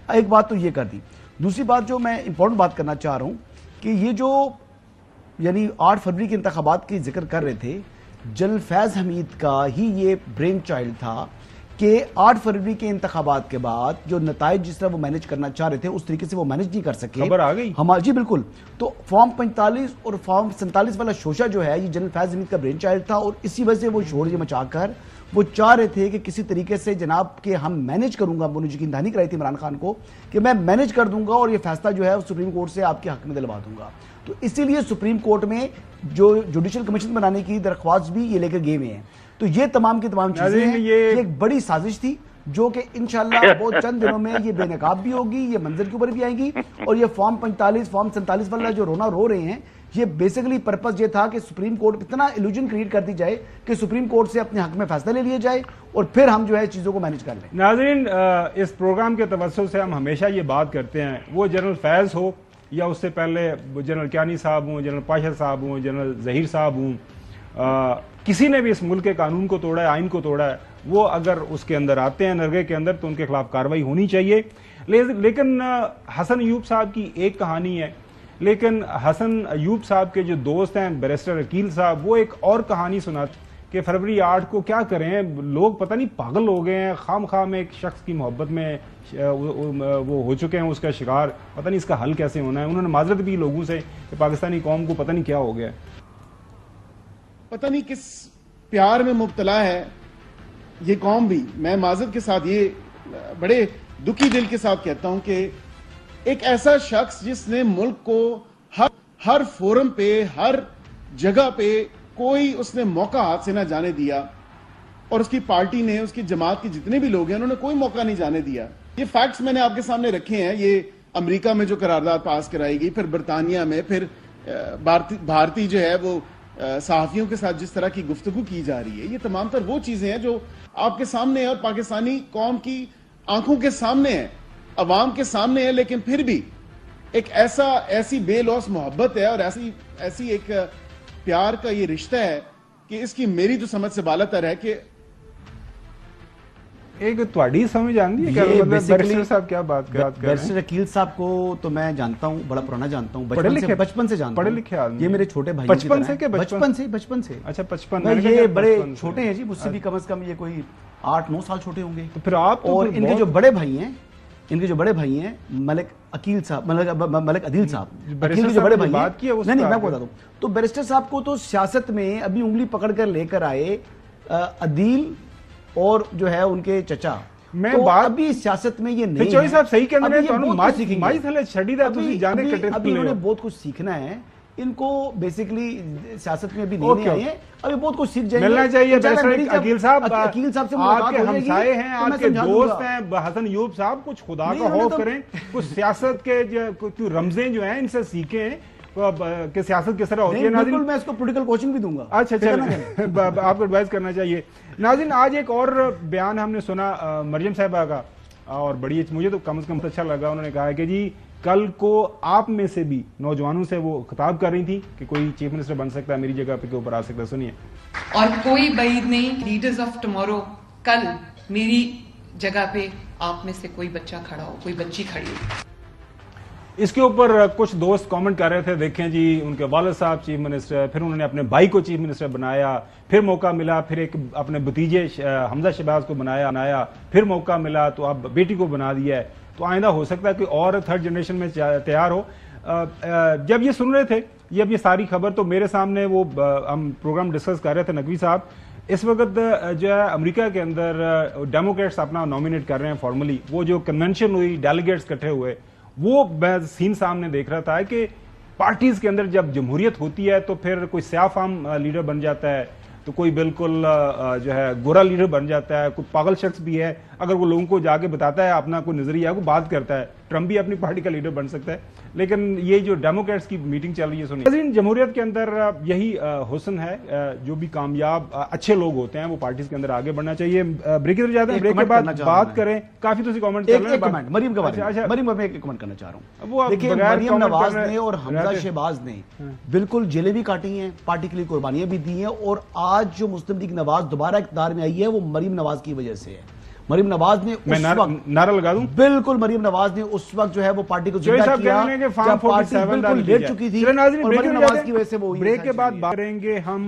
ایک بات تو یہ کر دی. دوسری بات جو میں امپورٹنٹ بات کرنا چاہ رہا ہوں کہ یہ جو یعنی 8 فروری کے انتخابات کی ذکر کر رہے تھے, جنرل فیض حمید کا ہی یہ برین چائلڈ تھا کہ 8 فروری کے انتخابات کے بعد جو نتائج جس طرح وہ مینج کرنا چاہ رہے تھے اس طریقے سے وہ مینج نہیں کر سکے. خبر آ گئی جی بالکل. تو فارم 45 اور فارم 47 والا شوشہ جو ہے یہ جنرل فیض حمید کا برین چائلڈ تھا, اور اسی وجہ سے وہ شور مچا کر وہ چاہ رہے تھے کہ کسی طریقے سے جناب کہ ہم مینج کروں گا. انہوں نے یقین دہانی کرائی تھی عمران خان کو کہ میں مینج کر دوں گا اور یہ فیصلہ جو ہے سپریم کورٹ سے آپ کے حق میں دلوا دوں گا. تو اسی لیے سپریم کورٹ میں جو جوڈیشل کمیشن بنانے کی درخواست بھی یہ لے کر گئے ہوئے ہیں. تو یہ تمام کی تمام چیزیں ہیں, یہ ایک بڑی سازش تھی جو کہ انشاءاللہ بہت چند دنوں میں یہ بے نقاب بھی ہوگی, یہ منظر کے اوپر بھی آئیں گی. اور یہ فارم 45 فارم 47 والا جو رونا رو رہے ہیں, یہ بیسیکلی پرپس یہ تھا کہ سپریم کورٹ اتنا ایلوژن کریٹ کر دی جائے کہ سپریم کورٹ سے اپنے حق میں فیصلہ لے لیا جائے اور پھر ہم جو ہے چیزوں کو مینج کر لیں. ناظرین, اس پروگرام کے توسط سے ہم ہمیشہ یہ بات کرتے ہیں, وہ جنرل فیض ہو یا اس سے پہلے جنرل کیانی صاحب ہوں, جنرل پاشا صاحب ہوں, جنرل ظہیر صاحب ہوں, کسی نے بھی اس ملک کے قانون کو توڑا ہے, آئین کو توڑا ہے, وہ اگر اس کے اندر آتے ہیں نرگے کے اندر تو ان کے خلاف کارروائی ہونی چاہیے. لیکن حسن ایوب صاحب کی ایک کہانی ہے, لیکن حسن ایوب صاحب کے جو دوست ہیں بیرسٹر عقیل صاحب, وہ ایک اور کہانی سناتے کہ فروری 8 کو کیا کریں, لوگ پتہ نہیں پاگل ہو گئے ہیں, خام خام ایک شخص کی محبت میں وہ ہو چکے ہیں اس کا شکار, پتہ نہیں اس کا حل کیسے ہونا ہے. انہوں نے معذرت بھی لوگوں سے کہ پاکستانی قوم کو پتہ نہیں کیا ہو گیا, پتہ نہیں کس پیار میں مبتلا ہے یہ قوم بھی. میں معذرت کے ساتھ یہ بڑے دکھی دل کے ساتھ کہتا ہوں کہ ایک ایسا شخص جس نے ملک کو ہر فورم پہ, ہر جگہ پہ کوئی اس نے موقع ہاتھ سے نہ جانے دیا, اور اس کی پارٹی نے, اس کی جماعت کے جتنے بھی لوگ ہیں انہوں نے کوئی موقع نہیں جانے دیا. یہ فیکٹس میں نے آپ کے سامنے رکھے ہیں. یہ امریکہ میں جو قرارداد پاس کرائی گئی, پھر برطانیہ میں, پھر بھارتی جو ہے وہ صحافیوں کے ساتھ جس طرح کی گفتگو کی جا رہی ہے, یہ تمام تر وہ چیزیں ہیں جو آپ کے سامنے ہیں اور پاکستانی قوم کی آنکھوں کے سامنے ہیں, عوام کے سامنے ہے. لیکن پھر بھی ایک ایسی بے لوث محبت ہے اور ایسی ایک پیار کا یہ رشتہ ہے کہ اس کی میری تو سمجھ سے بالاتر ہے کہ ایک تواڈی سمجھ آندی ہے. بیرسٹر صاحب کیا بات کر رہے ہیں؟ بیرسٹر عقیل صاحب کو تو میں جانتا ہوں, بڑا پرانا جانتا ہوں, بچپن سے جانتا ہوں. پڑھے لکھے آدمی, یہ میرے چھوٹے بھائی بچپن سے. اچھا 55, یہ بڑے چھوٹے ہیں جی, مجھ سے بھی کم از کم یہ کوئی 8-9 سال چھوٹے ہوں گے. تو پھر آپ, اور ان کے جو بڑے بھائی ہیں ملک عقیل صاحب, ملک عدیل صاحب, عقیل کے جو بڑے بھائی ہیں, نہیں میں بتا دوں, تو بیرسٹر صاحب کو تو سیاست میں ابھی انگلی پکڑ کر لے کر آئے عدیل اور جو ہے ان کے چچا. میں بات ابھی سیاست میں یہ نہیں ہے. صاحب صحیح کہنے ہیں, ابھی انہوں نے بہت کچھ سیکھنا ہے. ان کو بیسیکلی سیاست میں ابھی نہیں آئے ہیں, ابھی بہت کچھ سیکھ جائیں گے. ملنا چاہیے عقیل صاحب سے آپ کے ہمسائے ہیں, آپ کے دوست ہیں حسن ایوب صاحب, کچھ خدا کا خوف کریں, کچھ سیاست کے رمزیں جو ہیں ان سے سیکھیں کہ سیاست کس طرح ہوتی ہے. بالکل, میں اس کو پولیٹیکل کوچنگ بھی دوں گا. اچھا آپ کو ایڈوائز کرنا چاہیے. ناظرین, آج ایک اور بیان ہم نے سنا مریم صاحبہ کا, اور بڑی مجھے تو کم از کم اچھا لگا. انہوں نے کہا کہ جی کل کو آپ میں سے بھی نوجوانوں سے وہ خطاب کر رہی تھی کہ کوئی چیف منسٹر بن سکتا ہے, میری جگہ پہ کے اوپر آ سکتا ہے. سنیے. اور کوئی بعید نہیں, لیڈرز آف ٹمورو, کل میری جگہ پہ آپ میں سے کوئی بچہ کھڑا ہو, کوئی بچی کھڑی ہو. اس کے اوپر کچھ دوست کامنٹ کر رہے تھے, دیکھیں جی ان کے والد صاحب چیف منسٹر, پھر انہوں نے اپنے بھائی کو چیف منسٹر بنایا, پھر موقع ملا, پھر ایک اپنے بھتیجے حمزہ شہباز کو بنایا, پھر موقع ملا تو اب بیٹی کو بنا دیا ہے. تو آئندہ ہو سکتا ہے کہ اور 3rd جنریشن میں تیار ہو. جب یہ سن رہے تھے یہ ساری خبر, تو میرے سامنے وہ ہم پروگرام ڈسکس کر رہے تھے نقوی صاحب, اس وقت جو ہے امریکہ کے اندر ڈیموکریٹس اپنا نامینیٹ کر رہے ہیں فارملی. وہ جو کنونشن ہوئی, ڈیلیگیٹس اکٹھے ہوئے, وہ سین سامنے دیکھ رہا تھا کہ پارٹیز کے اندر جب جمہوریت ہوتی ہے تو پھر کوئی سیاہ فام لیڈر بن جاتا ہے, تو کوئی بالکل جو ہے گورا لیڈر بن جاتا ہے, کوئی پاگل شخص بھی ہے, اگر وہ لوگوں کو جا کے بتاتا ہے اپنا کوئی نظریہ, کو بات کرتا ہے. ٹرمپ بھی اپنی پارٹی کا لیڈر بن سکتا ہے. لیکن یہ جو ڈیموکریٹس کی میٹنگ چل رہی ہے, سنیے. جمہوریت کے اندر یہی حسن ہے, جو بھی کامیاب اچھے لوگ ہوتے ہیں وہ پارٹیز کے اندر آگے بڑھنا چاہیے. بریک کی طرف جاتے ہیں, بریک کے بعد بات کریں. کافی تو کامنٹ کر رہے ہیں. مریم کا مریم میں ایک کمنٹ کرنا چاہ رہا ہوں. دیکھیں, مریم نواز نے اور حمزہ شہباز نے بالکل جیلیں بھی کاٹی ہیں, پارٹی کے لیے قربانیاں بھی دی ہیں, اور آج جو مسلم لیگ نواز دوبارہ اقتدار میں آئی ہے وہ مریم نواز کی وجہ سے ہے. مریم نواز نے میں نعرہ لگا دوں بالکل مریم نواز نے اس وقت جو ہے وہ پارٹی کو زندہ کیا جب پارٹی بالکل لیٹ چکی تھی اور مریم نواز کی وجہ سے وہ بریک کے بعد بات کریں گے ہم